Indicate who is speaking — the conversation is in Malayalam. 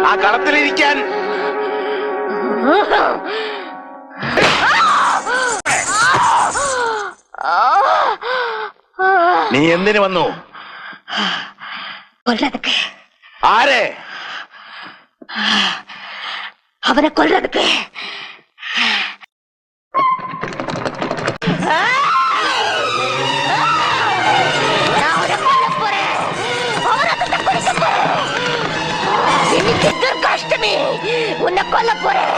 Speaker 1: ആ കളത്തിലിരിക്കാൻ നീ എന്തിനു വന്നു? ആരെ?
Speaker 2: അവനെ കൊല്ലതുക്ക്. உன்னை கொல்ல போறேன்.